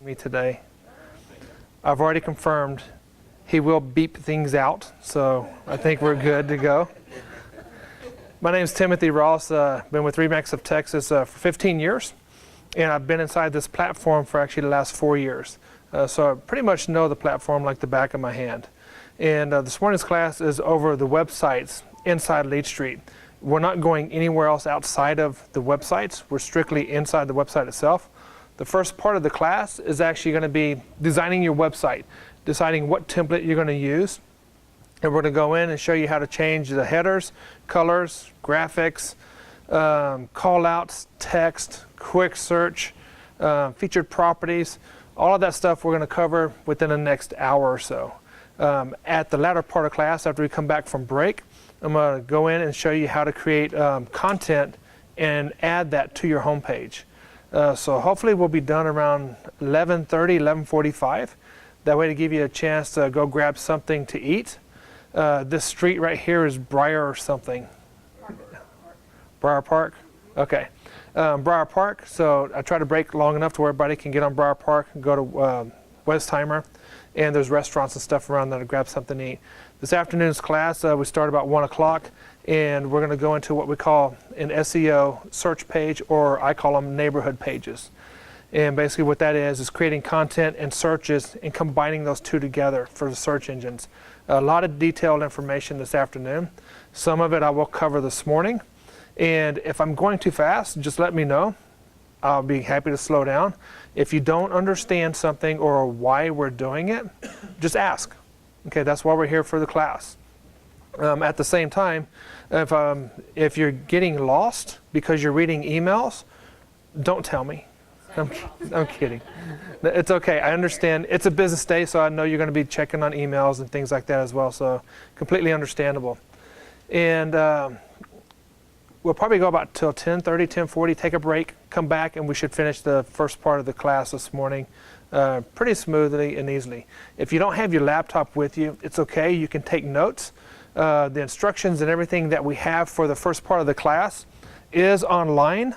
me today. I've already confirmed he will beep things out, so I think we're good to go. My name is Timothy Ross. Been with Remax of Texas for 15 years, and I've been inside this platform for actually the last 4 years. So I pretty much know the platform like the back of my hand. And this morning's class is over the websites inside LeadStreet. We're not going anywhere else outside of the websites. We're strictly inside the website itself. The first part of the class is actually going to be designing your website, deciding what template you're going to use. And we're going to go in and show you how to change the headers, colors, graphics, callouts, text, quick search, featured properties. All of that stuff we're going to cover within the next hour or so. At the latter part of class, after we come back from break, I'm going to go in and show you how to create content and add that to your homepage. So hopefully we'll be done around 11:30, 11:45. That way to give you a chance to go grab something to eat. This street right here is Briar or something. Briar Park? Okay. Briar Park. So I try to break long enough to where everybody can get on Briar Park and go to Westheimer. And there's restaurants and stuff around there to grab something to eat. This afternoon's class, we start about 1 o'clock, and we're going to go into what we call an SEO search page, or I call them neighborhood pages. And basically what that is creating content and searches and combining those two together for the search engines. A lot of detailed information this afternoon. Some of it I will cover this morning. And if I'm going too fast, just let me know. I'll be happy to slow down. If you don't understand something or why we're doing it, just ask. Okay, that's why we're here for the class. At the same time, if you're getting lost because you're reading emails, don't tell me. I'm kidding. It's okay. I understand. It's a business day, so I know you're going to be checking on emails and things like that as well, so completely understandable. And we'll probably go about till 10:30, 10:40, take a break, come back, and we should finish the first part of the class this morning pretty smoothly and easily. If you don't have your laptop with you, it's okay. You can take notes. The instructions and everything that we have for the first part of the class is online,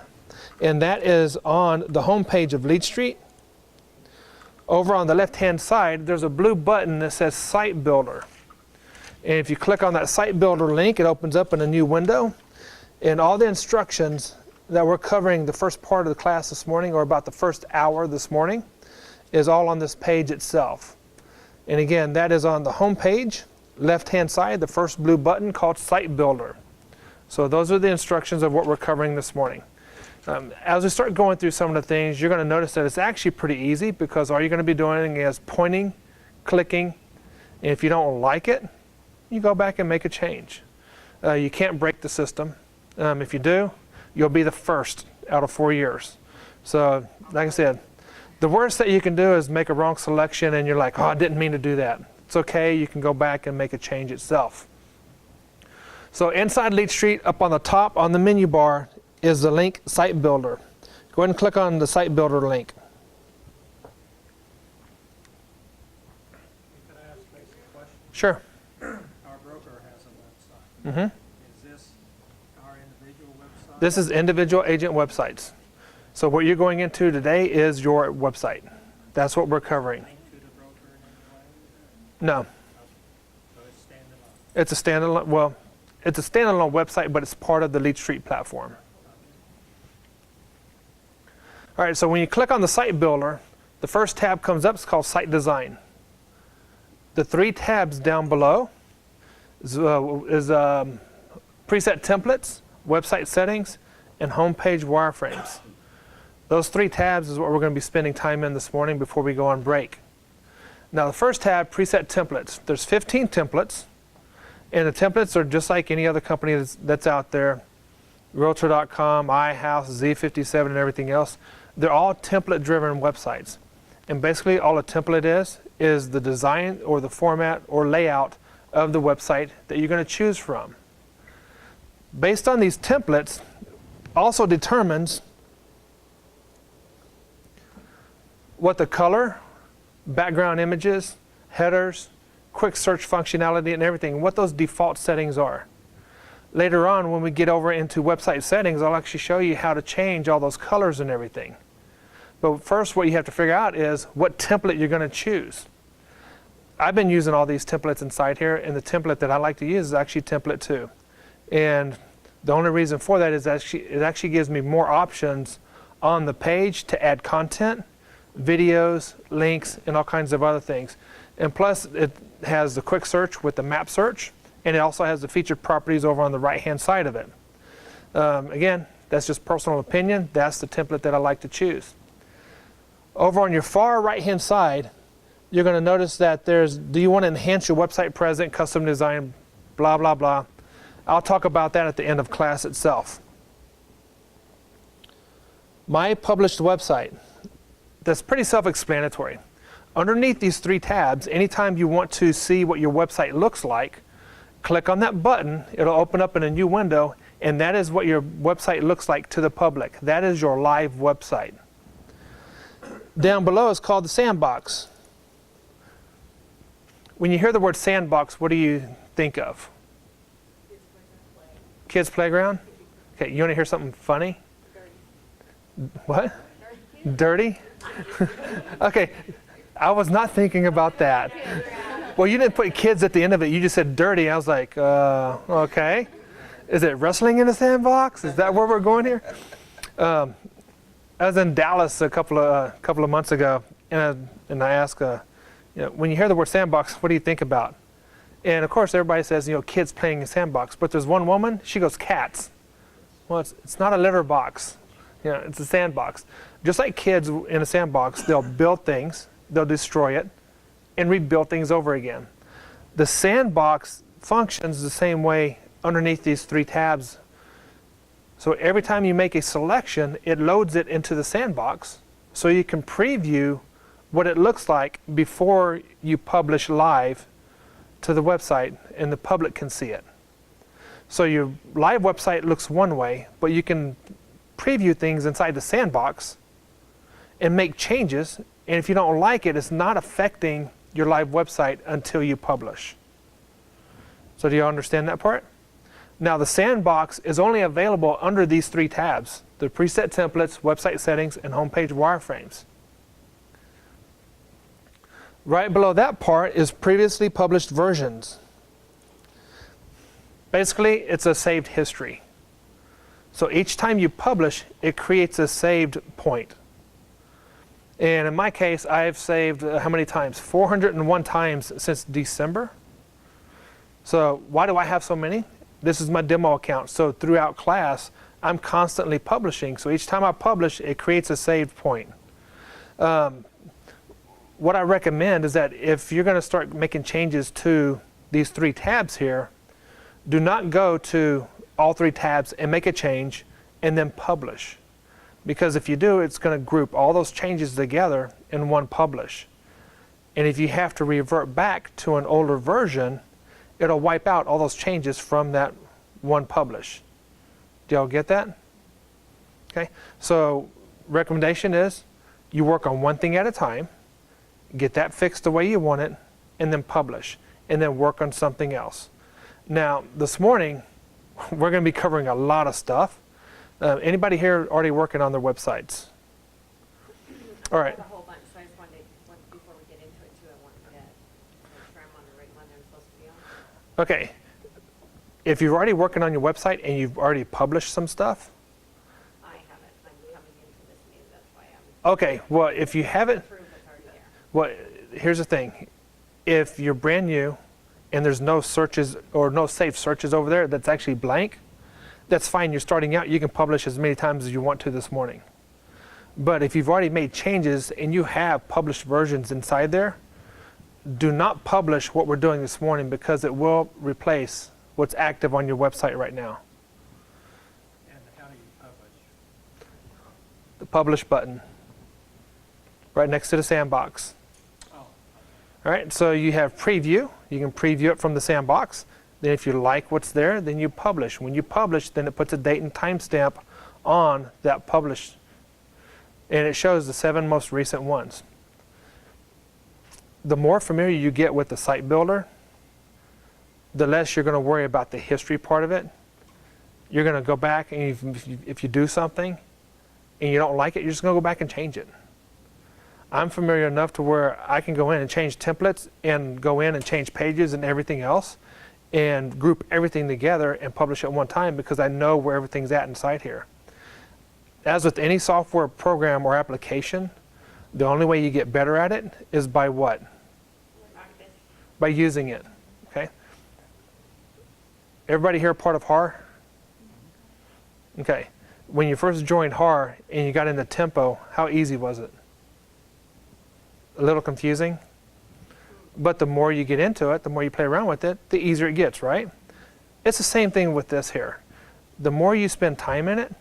and that is on the home page of LeadStreet. Over on the left-hand side, there's a blue button that says Site Builder. And if you click on that Site Builder link, it opens up in a new window. And all the instructions that we're covering the first part of the class this morning, or about the first hour this morning, is all on this page itself. And again, that is on the home page, left-hand side, the first blue button called Site Builder. So those are the instructions of what we're covering this morning. As we start going through some of the things, you're going to notice that it's actually pretty easy, because all you're going to be doing is pointing, clicking, and if you don't like it, you go back and make a change. You can't break the system. If you do, you'll be the first out of 4 years. So, like I said, the worst that you can do is make a wrong selection and you're like, oh, I didn't mean to do that. It's okay, you can go back and make a change itself. So inside LeadStreet, up on the top on the menu bar is the link Site Builder. Go ahead and click on the Site Builder link. Could I ask a basic question? Sure. Our broker has a website. Mm-hmm. Is this our individual website? This is individual agent websites. So what you're going into today is your website. That's what we're covering. Link to the broker in any way? No. So it's standalone? It's a standalone website, but it's part of the LeadStreet platform. All right, so when you click on the Site Builder, the first tab comes up. It's called Site Design. The 3 tabs down below is preset templates, website settings, and homepage wireframes. Those 3 tabs is what we're going to be spending time in this morning before we go on break. Now the first tab, preset templates. There's 15 templates, and the templates are just like any other company that's out there. Realtor.com, iHouse, Z57, and everything else. They're all template-driven websites. And basically all a template is the design or the format or layout of the website that you're going to choose from. Based on these templates, also determines what the color, background images, headers, quick search functionality, and everything, what those default settings are. Later on, when we get over into website settings, I'll actually show you how to change all those colors and everything. But first, what you have to figure out is what template you're going to choose. I've been using all these templates inside here, and the template that I like to use is actually template 2. And the only reason for that is it actually gives me more options on the page to add content, videos, links, and all kinds of other things. And plus, it has the quick search with the map search, and it also has the featured properties over on the right-hand side of it. Again, that's just personal opinion. That's the template that I like to choose. Over on your far right-hand side, you're going to notice that there's, do you want to enhance your website presence, custom design, blah, blah, blah. I'll talk about that at the end of class itself. My published website, that's pretty self-explanatory. Underneath these 3 tabs, anytime you want to see what your website looks like, click on that button, it'll open up in a new window, and that is what your website looks like to the public. That is your live website. Down below is called the sandbox. When you hear the word sandbox, what do you think of? Kids playground? Okay, you want to hear something funny? What? Dirty? Okay, I was not thinking about that. Well, you didn't put kids at the end of it. You just said dirty. I was like, okay. Is it wrestling in a sandbox? Is that where we're going here? I was in Dallas a couple of months ago, and I asked, when you hear the word sandbox, what do you think about? And of course, everybody says, kids playing in sandbox. But there's one woman, she goes, cats. Well, it's not a litter box. It's a sandbox. Just like kids in a sandbox, they'll build things, they'll destroy it, and rebuild things over again. The sandbox functions the same way underneath these 3 tabs. So every time you make a selection, it loads it into the sandbox so you can preview what it looks like before you publish live to the website and the public can see it. So your live website looks one way, but you can preview things inside the sandbox and make changes, and if you don't like it, it's not affecting your live website until you publish. So do you understand that part? Now the sandbox is only available under these 3 tabs: the preset templates, website settings, and homepage wireframes. Right below that part is previously published versions. Basically, it's a saved history. So each time you publish, it creates a saved point. And in my case, I've saved how many times? 401 times since December. So why do I have so many? This is my demo account. So throughout class, I'm constantly publishing. So each time I publish, it creates a saved point. What I recommend is that if you're going to start making changes to these 3 tabs here, do not go to all 3 tabs and make a change and then publish. Because if you do, it's going to group all those changes together in one publish. And if you have to revert back to an older version, it'll wipe out all those changes from that one publish. Do y'all get that? Okay, so recommendation is you work on one thing at a time, get that fixed the way you want it, and then publish, and then work on something else. Now, this morning, we're going to be covering a lot of stuff. Anybody here already working on their websites? All right. A whole bunch, so I just wanted, before we get into it too, I wanted to make sure I'm on the right one I'm supposed to be on. Okay. If you're already working on your website and you've already published some stuff. I haven't. I'm coming into this meeting, that's why I'm. Okay. Well, if you haven't. Prove it's already there. Well, here's the thing. If you're brand new and there's no searches or no saved searches over there that's actually blank, that's fine. You're starting out. You can publish as many times as you want to this morning. But if you've already made changes and you have published versions inside there, do not publish what we're doing this morning because it will replace what's active on your website right now. And how do you publish? The publish button right next to the sandbox. Oh, All right, so you have preview. You can preview it from the sandbox. Then if you like what's there, then you publish. When you publish, then it puts a date and timestamp on that publish. And it shows the 7 most recent ones. The more familiar you get with the site builder, the less you're going to worry about the history part of it. You're going to go back, and if you do something and you don't like it, you're just going to go back and change it. I'm familiar enough to where I can go in and change templates and go in and change pages and everything else and group everything together and publish at one time because I know where everything's at inside here. As with any software program or application, the only way you get better at it is by what? Practice. By using it, okay? Everybody here part of HAR? Okay. When you first joined HAR and you got into tempo, how easy was it? A little confusing? But the more you get into it, the more you play around with it, the easier it gets, right? It's the same thing with this here. The more you spend time in it,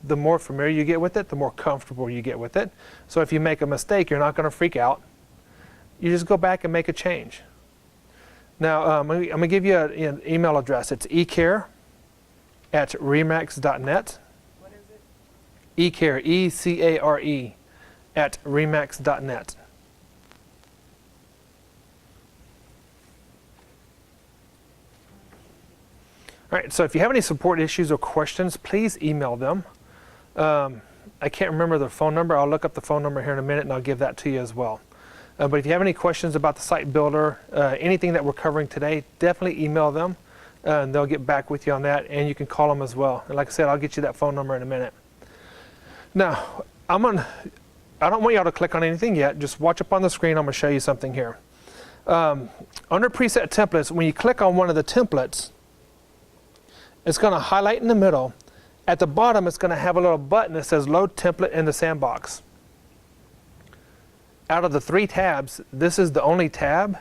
the more familiar you get with it, the more comfortable you get with it. So if you make a mistake, you're not going to freak out. You just go back and make a change. Now, I'm going to give you an email address. It's ecare@remax.net. What is it? Ecare, E-C-A-R-E, @remax.net. All right, so if you have any support issues or questions, please email them. I can't remember the phone number. I'll look up the phone number here in a minute and I'll give that to you as well. But if you have any questions about the site builder, anything that we're covering today, definitely email them and they'll get back with you on that, and you can call them as well. And like I said, I'll get you that phone number in a minute. Now, I don't want y'all to click on anything yet. Just watch up on the screen. I'm going to show you something here. Under preset templates, when you click on one of the templates, it's going to highlight in the middle. At the bottom, it's going to have a little button that says Load Template in the Sandbox. Out of the 3 tabs, this is the only tab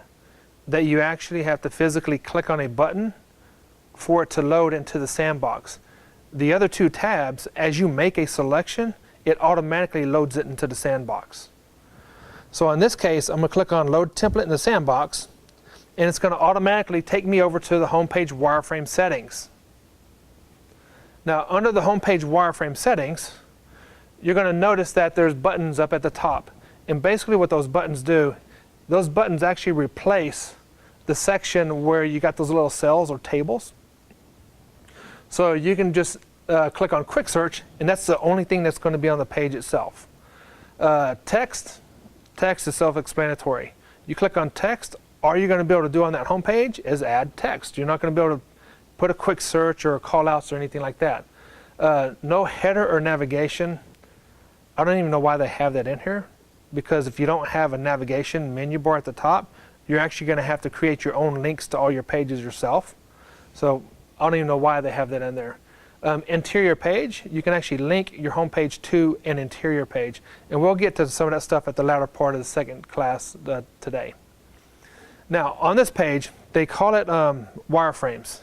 that you actually have to physically click on a button for it to load into the sandbox. The other 2 tabs, as you make a selection, it automatically loads it into the sandbox. So in this case, I'm going to click on Load Template in the Sandbox, and it's going to automatically take me over to the homepage wireframe settings. Now, under the homepage wireframe settings, you're going to notice that there's buttons up at the top. And basically what those buttons do, those buttons actually replace the section where you got those little cells or tables. So you can just click on Quick Search, and that's the only thing that's going to be on the page itself. Text is self-explanatory. You click on text, all you're going to be able to do on that homepage is add text. You're not going to be able to put a quick search or callouts or anything like that. No header or navigation. I don't even know why they have that in here, because if you don't have a navigation menu bar at the top, you're actually going to have to create your own links to all your pages yourself. So I don't even know why they have that in there. Interior page, you can actually link your home page to an interior page. And we'll get to some of that stuff at the latter part of the second class today. Now, on this page, they call it wireframes.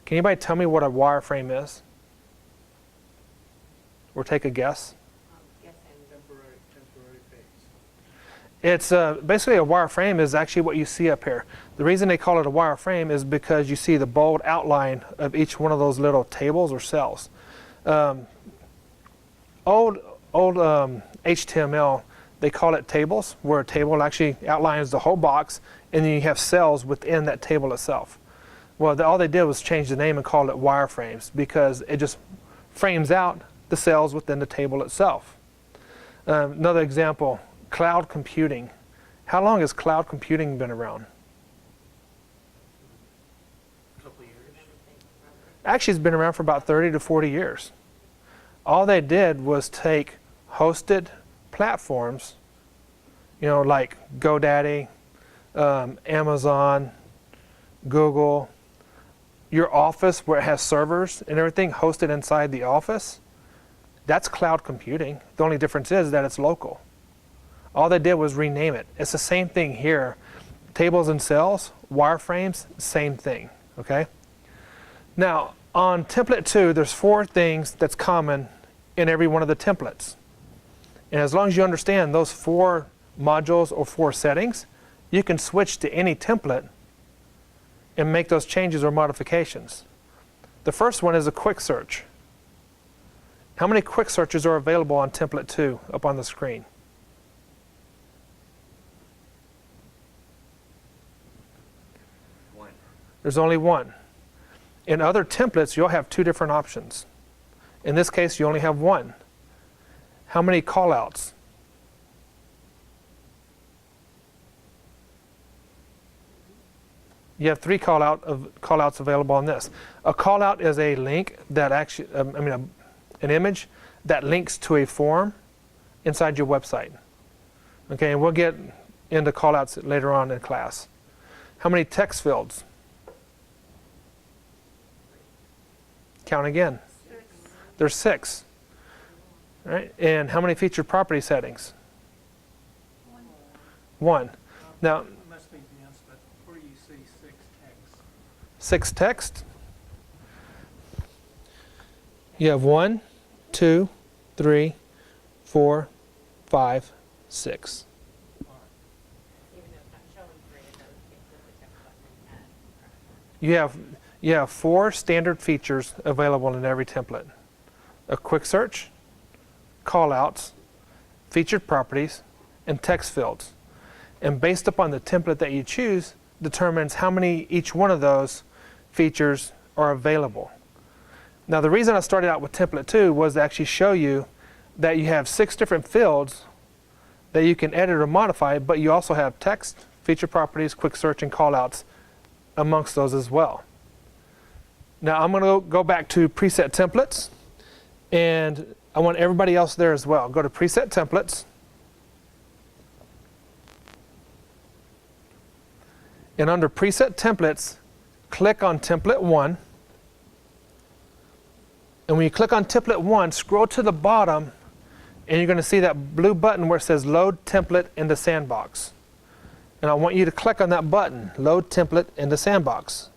Can anybody tell me what a wireframe is? Or take a guess? Guessing. Temporary phase. It's basically a wireframe is actually what you see up here. The reason they call it a wireframe is because you see the bold outline of each one of those little tables or cells. Old HTML, they call it tables, where a table actually outlines the whole box, and then you have cells within that table itself. Well, all they did was change the name and call it wireframes because it just frames out the cells within the table itself. Another example, cloud computing. How long has cloud computing been around? A couple of years. Actually, it's been around for about 30 to 40 years. All they did was take hosted platforms, like GoDaddy, Amazon, Google, your office where it has servers and everything hosted inside the office. That's cloud computing. The only difference is that it's local. All they did was rename it. It's the same thing here. Tables and cells, wireframes, same thing, okay? Now, on template 2, there's 4 things that's common in every one of the templates. And as long as you understand those 4 modules or 4 settings, you can switch to any template and make those changes or modifications. The first one is a quick search. How many quick searches are available on template 2 up on the screen? One. There's only one. In other templates, you'll have 2 different options. In this case, you only have one. How many callouts? You have three callouts available on this. A callout is a link that actually, an image that links to a form inside your website. Okay, and we'll get into callouts later on in class. How many text fields? Count again. There's 6. All right, and how many featured property settings? 1. Now, It must be dense, but where do you see 6 texts? 6 text. You have 1, 2, 3, 4, 5, 6. Even though it's not showing 3 of those, you can click the text button and add. You have 4 standard features available in every template. A quick search, callouts, featured properties, and text fields. And based upon the template that you choose, determines how many each one of those features are available. Now the reason I started out with template 2 was to actually show you that you have 6 different fields that you can edit or modify, but you also have text, feature properties, quick search, and callouts amongst those as well. Now I'm going to go back to preset templates, and I want everybody else there as well. Go to preset templates. And under preset templates, click on template 1. And when you click on template 1, scroll to the bottom, and you're going to see that blue button where it says load template into sandbox. And I want you to click on that button, load template into sandbox.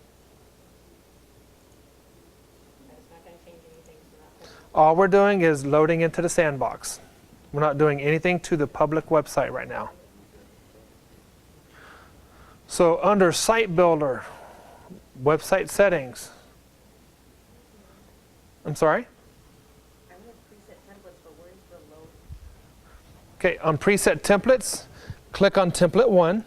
It's not going to change anything, so that's All we're doing is loading into the sandbox. We're not doing anything to the public website right now. So under Site Builder, Website Settings. I'm sorry? I have preset templates, but where's the load? Okay, on Preset Templates, click on Template 1.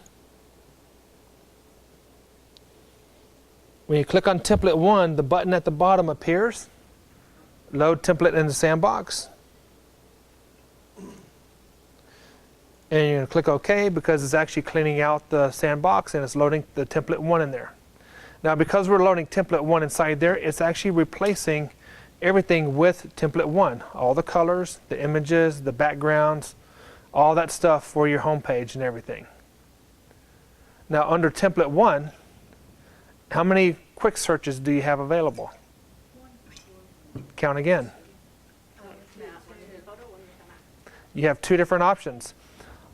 When you click on Template 1, the button at the bottom appears. Load Template into Sandbox. And you're going to click OK because it's actually cleaning out the sandbox and it's loading the template 1 in there. Now because we're loading template 1 inside there, it's actually replacing everything with template 1. All the colors, the images, the backgrounds, all that stuff for your home page and everything. Now under template 1, how many quick searches do you have available? Count again. You have 2 different options.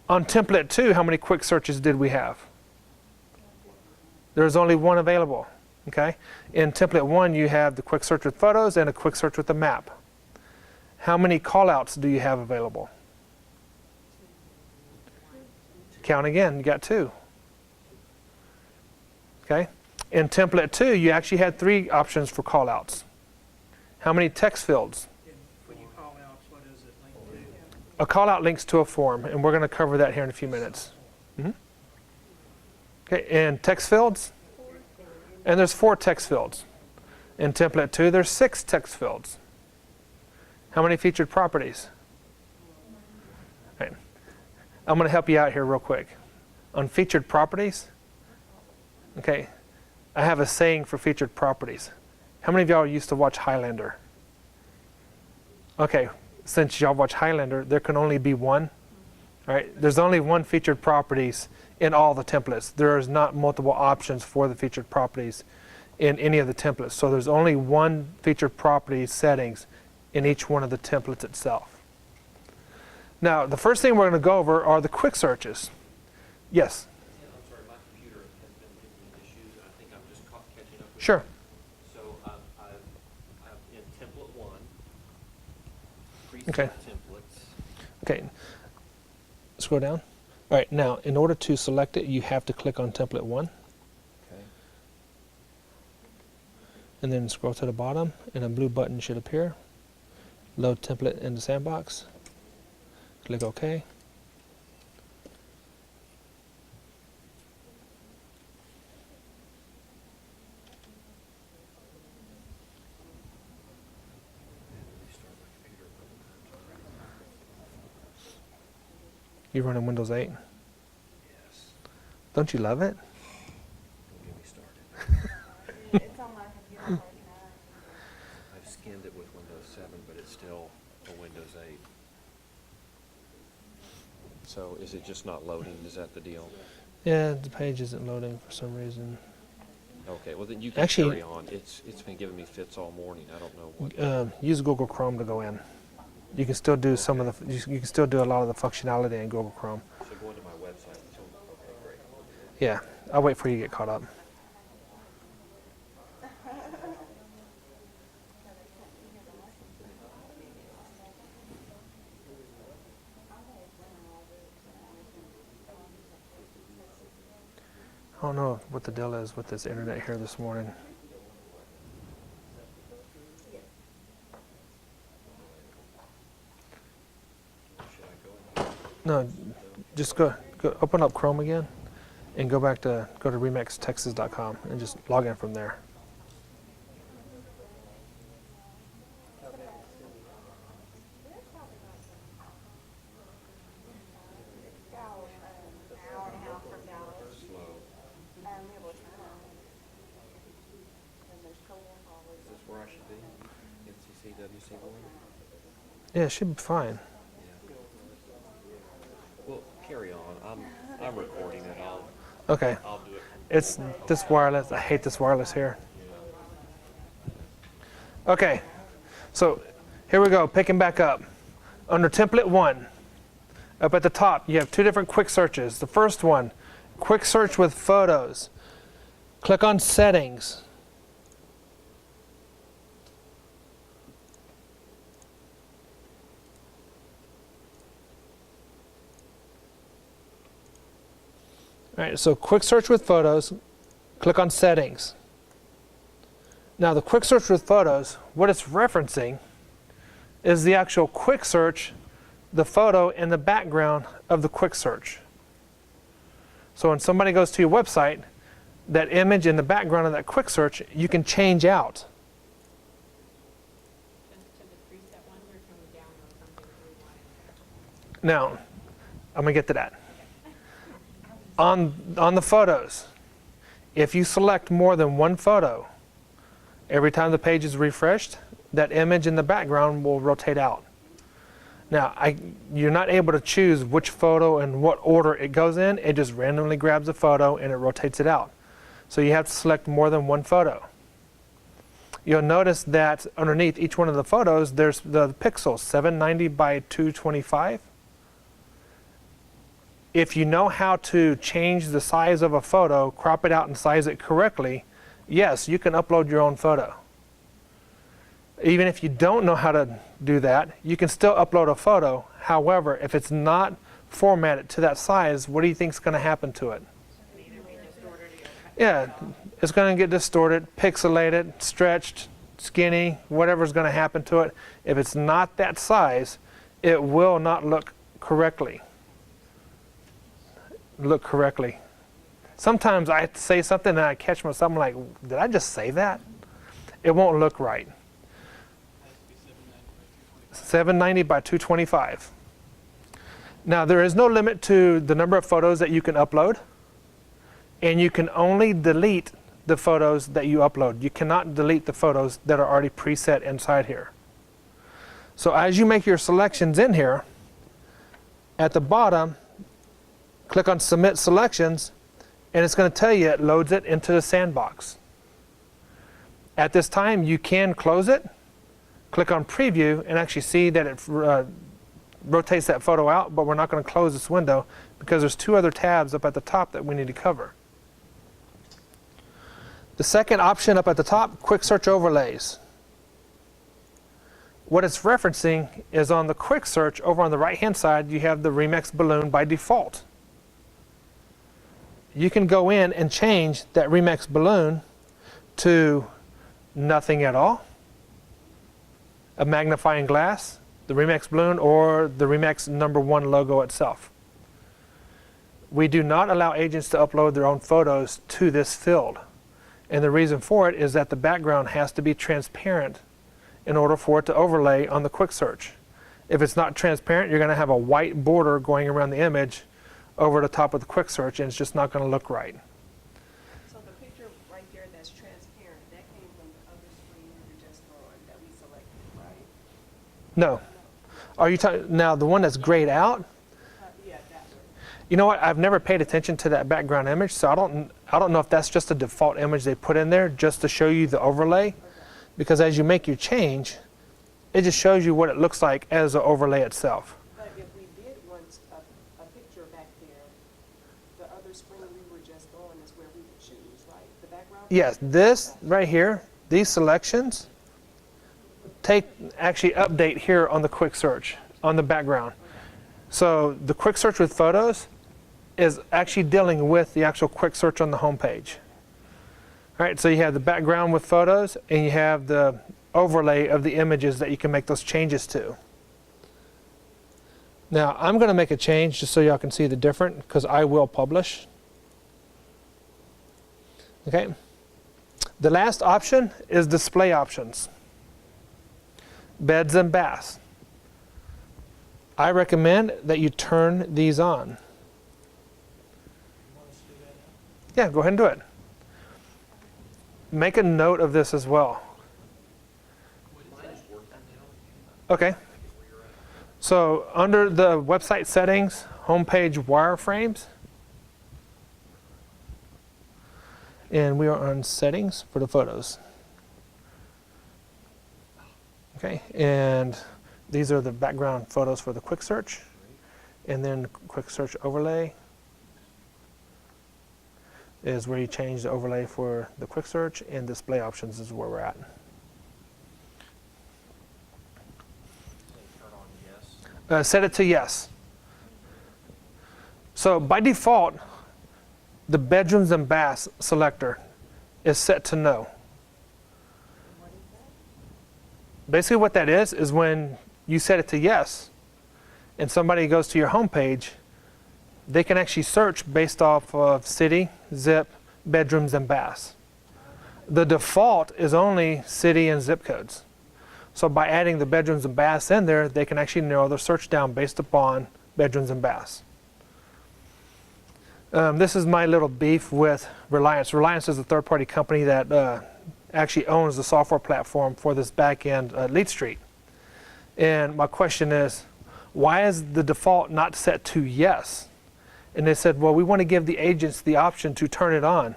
On template 2, how many quick searches did we have? There's only 1 available. Okay? In template 1, you have the quick search with photos and a quick search with a map. How many callouts do you have available? Count again, you got 2. Okay? In template 2, you actually had 3 options for callouts. How many text fields? When you call out, what is it linked to? A callout links to a form, and we're going to cover that here in a few minutes. Okay, and text fields? And there's 4 text fields. In template 2, there's 6 text fields. How many featured properties? Right. I'm going to help you out here real quick. On featured properties, okay, I have a saying for featured properties. How many of y'all used to watch Highlander? Okay, since y'all watch Highlander, there can only be 1. Right? There's only 1 featured properties in all the templates. There is not multiple options for the featured properties in any of the templates. So there's only 1 featured property settings in each one of the templates itself. Now, the first thing we're going to go over are the quick searches. Yes? Yeah, I'm sorry, my computer has been giving me issues, and I think I'm just catching up with Sure. you. So I've in template 1, preset Okay. templates. Okay. Scroll down. All right, now, in order to select it, you have to click on template 1. Okay. And then scroll to the bottom, and a blue button should appear. Load template into sandbox. Click OK. You running Windows 8? Yes. Don't you love it? Don't get me started. 7, but it's still a Windows 8. So is it just not loading? Is that the deal? Yeah, the page isn't loading for some reason. Okay, well then you can Actually- carry on. It's been giving me fits all morning. I don't know what. Use Google Chrome to go in. You can still do some of the. You can still do a lot of the functionality in Google Chrome. So go into my website. Okay, great. Yeah, I'll wait for you to get caught up. I don't know what the deal is with this internet here this morning. Should I go in here? No, just go open up Chrome again and go to remixtexas.com and just log in from there. Slow. Is this where I should be? NCCWC one? Yeah, it should be fine. Yeah. Well, carry on. I'm recording it. Okay, I'll do it. it's this wireless. I hate this wireless here. Okay, so here we go, picking back up. Under template 1, up at the top, you have 2 different quick searches. The first one, quick search with photos. Click on settings. All right, so quick search with photos, click on settings. Now the quick search with photos, what it's referencing is the actual quick search, the photo and the background of the quick search. So when somebody goes to your website, that image in the background of that quick search, you can change out. Just to the preset ones, or can we download something that we want? Now, I'm gonna get to that. On the photos, if you select more than one photo, every time the page is refreshed, that image in the background will rotate out. Now, you're not able to choose which photo and what order it goes in. It just randomly grabs a photo and it rotates it out. So you have to select more than one photo. You'll notice that underneath each one of the photos, there's the pixels, 790 by 225. If you know how to change the size of a photo, crop it out and size it correctly, yes, you can upload your own photo. Even if you don't know how to do that, you can still upload a photo. However, if it's not formatted to that size, what do you think is going to happen to it? Can either be distorted or cut. Yeah, it's going to get distorted, pixelated, stretched, skinny, whatever's going to happen to it. If it's not that size, it will not look correctly. Sometimes I say something and I catch myself, I'm like, did I just say that? It won't look right. 790 by 225. Now there is no limit to the number of photos that you can upload, and you can only delete the photos that you upload. You cannot delete the photos that are already preset inside here. So as you make your selections in here, at the bottom, click on Submit Selections, and it's going to tell you it loads it into the sandbox. At this time, you can close it, click on Preview, and actually see that it rotates that photo out, but we're not going to close this window because there's 2 other tabs up at the top that we need to cover. The second option up at the top, Quick Search Overlays. What it's referencing is on the Quick Search, over on the right-hand side, you have the Remix balloon by default. You can go in and change that Remix balloon to nothing at all, a magnifying glass, the Remix balloon, or the Remix #1 logo itself. We do not allow agents to upload their own photos to this field. And the reason for it is that the background has to be transparent in order for it to overlay on the quick search. If it's not transparent, you're going to have a white border going around the image over the top of the quick search, and it's just not going to look right. So the picture right there that's transparent, that came from the other screen we were just on that we selected, right? No. Are you talking, now the one that's grayed out? Yeah, that one. You know what, I've never paid attention to that background image, so I don't know if that's just a default image they put in there just to show you the overlay. Because as you make your change, it just shows you what it looks like as an overlay itself. But if we did want a picture back there, the other screen we were just on is where we would choose, right? The background? Yes, this right here, these selections, actually update here on the quick search, on the background. So the quick search with photos is actually dealing with the actual quick search on the home page. All right, so you have the background with photos and you have the overlay of the images that you can make those changes to. Now I'm going to make a change just so y'all can see the difference because I will publish. Okay. The last option is display options. Beds and baths. I recommend that you turn these on. You want us to do that now? Yeah, go ahead and do it. Make a note of this as well. Mine just worked that now. Okay. So under the website settings, homepage wireframes, and we are on settings for the photos. Okay, and these are the background photos for the quick search, and then quick search overlay is where you change the overlay for the quick search, and display options is where we're at. Turn on yes. Set it to yes. So by default, the bedrooms and baths selector is set to no. Basically what that is when you set it to yes and somebody goes to your home page, they can actually search based off of city, zip, bedrooms, and baths. The default is only city and zip codes. So by adding the bedrooms and baths in there, they can actually narrow their search down based upon bedrooms and baths. This is my little beef with Reliance. Reliance is a third-party company that actually owns the software platform for this back-end LeadStreet. And my question is, why is the default not set to yes? And they said, well, we want to give the agents the option to turn it on.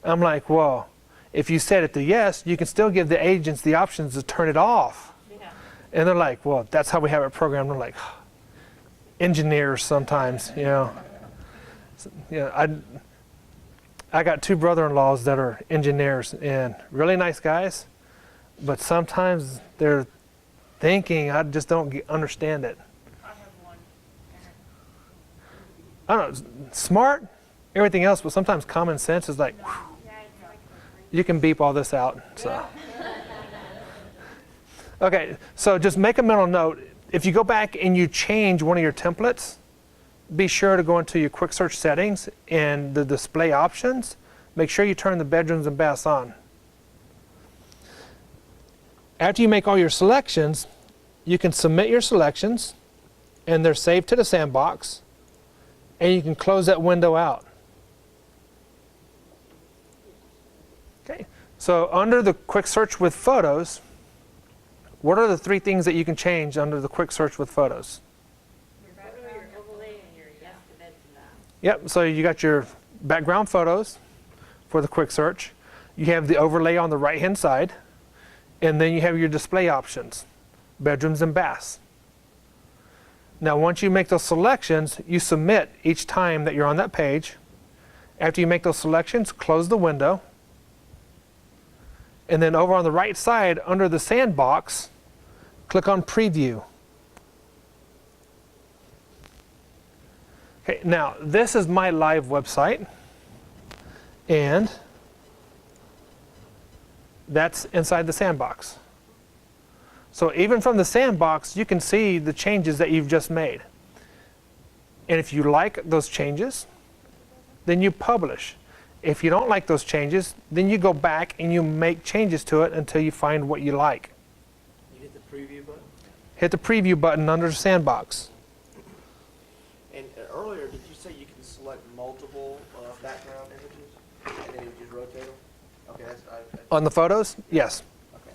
I'm like, well, if you set it to yes, you can still give the agents the options to turn it off. Yeah. And they're like, well, that's how we have it programmed. I'm like, engineers sometimes, you know. So, you know, I got two brother-in-laws that are engineers and really nice guys, but sometimes they're thinking, I just don't understand it. I have one. I don't know, smart, everything else, but sometimes common sense is like, whew, you can beep all this out. So. Okay, so just make a mental note. If you go back and you change one of your templates, be sure to go into your quick search settings and the display options. Make sure you turn the bedrooms and baths on. After you make all your selections, you can submit your selections and they're saved to the sandbox, and you can close that window out. Okay, so under the quick search with photos, what are the three things that you can change under the quick search with photos? Your background, your overlay, and your yes to beds and baths. Yep, so you got your background photos for the quick search. You have the overlay on the right-hand side, and then you have your display options, bedrooms and baths. Now, once you make those selections, you submit each time that you're on that page. After you make those selections, close the window. And then over on the right side, under the sandbox, click on Preview. Okay, now this is my live website, and that's inside the sandbox. So even from the sandbox, you can see the changes that you've just made. And if you like those changes, then you publish. If you don't like those changes, then you go back and you make changes to it until you find what you like. You hit the preview button? Hit the preview button under the sandbox. And earlier, did you say you can select multiple background images, and then you just rotate them? Okay, that's On the photos, yes. okay.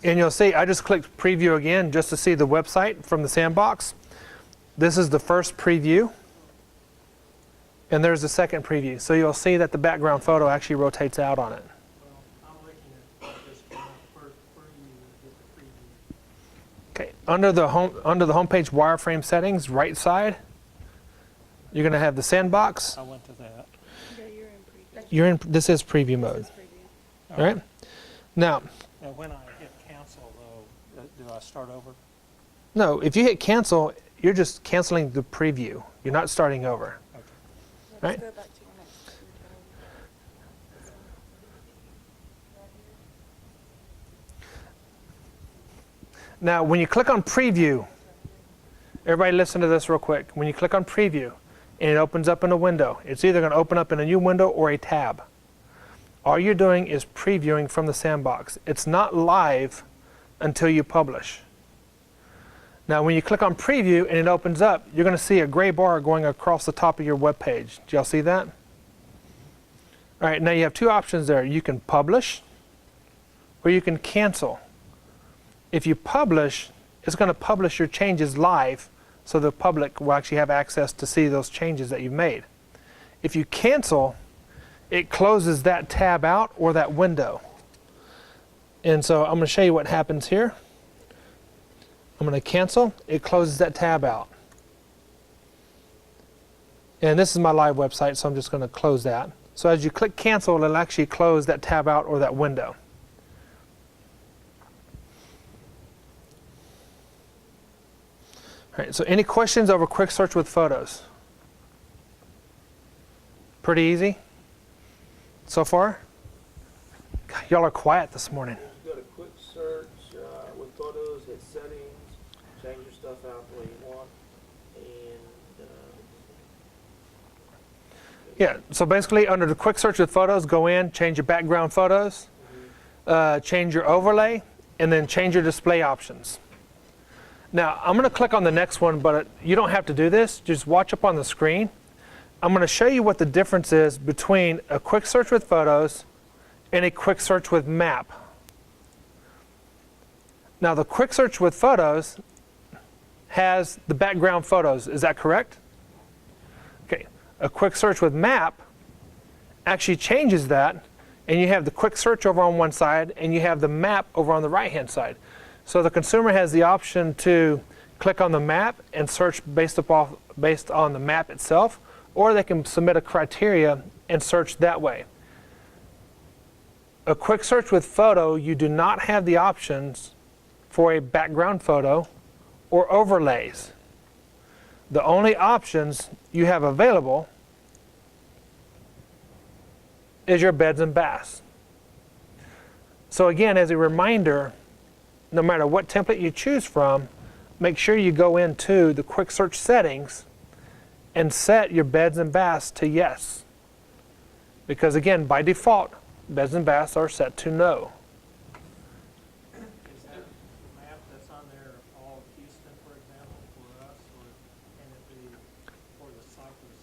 And you'll see, I just clicked preview again just to see the website from the sandbox. This is the first preview. And there's the second preview. So you'll see that the background photo actually rotates out on it. Well, I'm looking at this first preview to get the preview. Okay, under the homepage wireframe settings, right side, you're going to have the sandbox. I went to that. This is preview mode. All right. Now, Now, when I hit cancel though, do I start over? no, if you hit cancel, you're just canceling the preview. You're not starting over. Okay. Right? Let's go back to your next. Now, when you click on preview, everybody listen to this real quick. When you click on preview and it opens up in a window, it's either going to open up in a new window or a tab. All you're doing is previewing from the sandbox. It's not live until you publish. Now, when you click on preview and it opens up, you're going to see a gray bar going across the top of your web page. Do y'all see that? All right, now you have two options there. You can publish or you can cancel. If you publish, it's going to publish your changes live so the public will actually have access to see those changes that you've made. If you cancel, it closes that tab out or that window. And so I'm going to show you what happens here. I'm going to cancel. It closes that tab out. And this is my live website, so I'm just going to close that. So as you click cancel, it'll actually close that tab out or that window. All right, so any questions over quick search with photos? Pretty easy so far? God, y'all are quiet this morning. You go to quick search with photos, hit settings, change your stuff out the way you want, and Yeah, so basically under the quick search with photos, go in, change your background photos, change your overlay, and then change your display options. Now, I'm going to click on the next one, but you don't have to do this. Just watch up on the screen. I'm going to show you what the difference is between a quick search with photos and a quick search with map. Now, the quick search with photos has the background photos. Is that correct? Okay. A quick search with map actually changes that, and you have the quick search over on one side, and you have the map over on the right-hand side. So the consumer has the option to click on the map and search based on the map itself, or they can submit a criteria and search that way. A quick search with photo, you do not have the options for a background photo or overlays. The only options you have available is your beds and baths. So again, as a reminder, no matter what template you choose from, make sure you go into the quick search settings and set your beds and baths to yes. Because again, by default, beds and baths are set to no. Is that map that's on there all of Houston, for example, for us, or can it be for the Cypress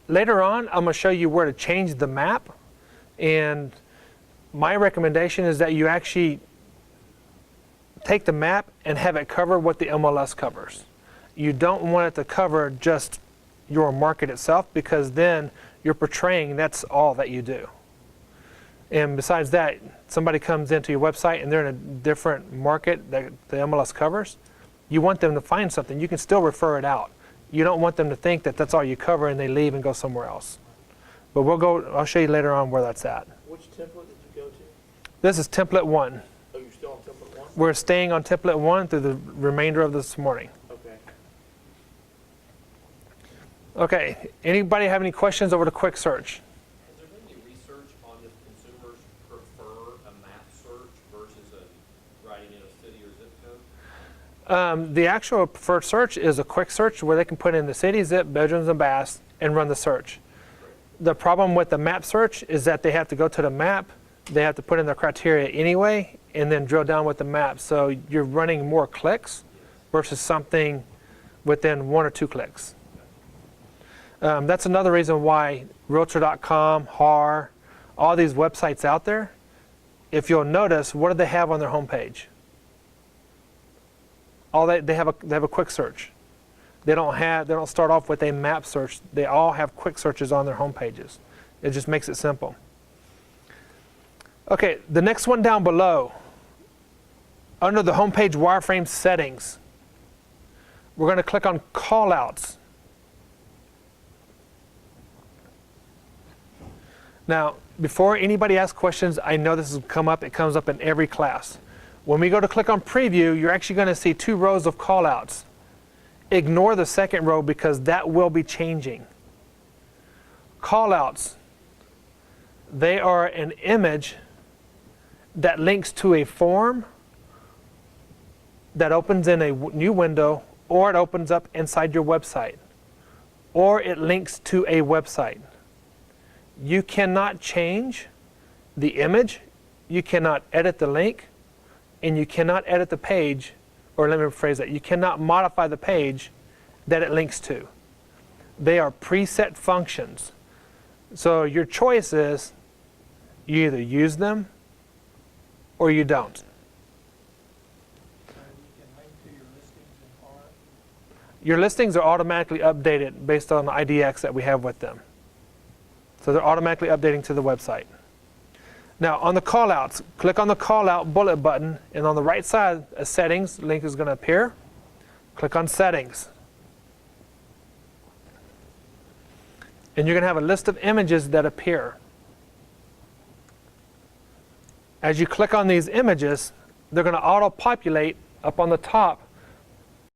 area? Later on, I'm going to show you where to change the map. And my recommendation is that you actually take the map and have it cover what the MLS covers. You don't want it to cover just your market itself, because then you're portraying that's all that you do. And besides that, somebody comes into your website and they're in a different market that the MLS covers, you want them to find something. You can still refer it out. You don't want them to think that that's all you cover and they leave and go somewhere else. But I'll show you later on where that's at. which template did you go to? This is template 1. Oh, you're still on template 1? We're staying on template 1 through the remainder of this morning. Okay. Okay, anybody have any questions over the quick search? Has there been any research on if consumers prefer a map search versus writing in a city or zip code? The actual preferred search is a quick search where they can put in the city, zip, bedrooms, and baths and run the search. The problem with the map search is that they have to go to the map, they have to put in their criteria anyway, and then drill down with the map. So you're running more clicks versus something within 1 or 2 clicks. That's another reason why Realtor.com, HAR, all these websites out there, if you'll notice, what do they have on their homepage? They have a quick search. They don't start off with a map search. They all have quick searches on their homepages. It just makes it simple. Okay, the next one down below, under the homepage wireframe settings, we're going to click on callouts. Now, before anybody asks questions, I know this has come up. It comes up in every class. When we go to click on preview, you're actually going to see 2 rows of callouts. Ignore the second row because that will be changing. Callouts, they are an image that links to a form that opens in a new window, or it opens up inside your website, or it links to a website. You cannot change the image, you cannot edit the link, and you cannot edit the page, or let me rephrase that, you cannot modify the page that it links to. They are preset functions. So your choice is you either use them or you don't. So you can link to your listings in Callout. Your listings are automatically updated based on the IDX that we have with them. So they're automatically updating to the website. Now on the callouts, click on the callout bullet button, and on the right side, a settings link is going to appear. Click on settings. And you're going to have a list of images that appear. As you click on these images, they're going to auto-populate up on the top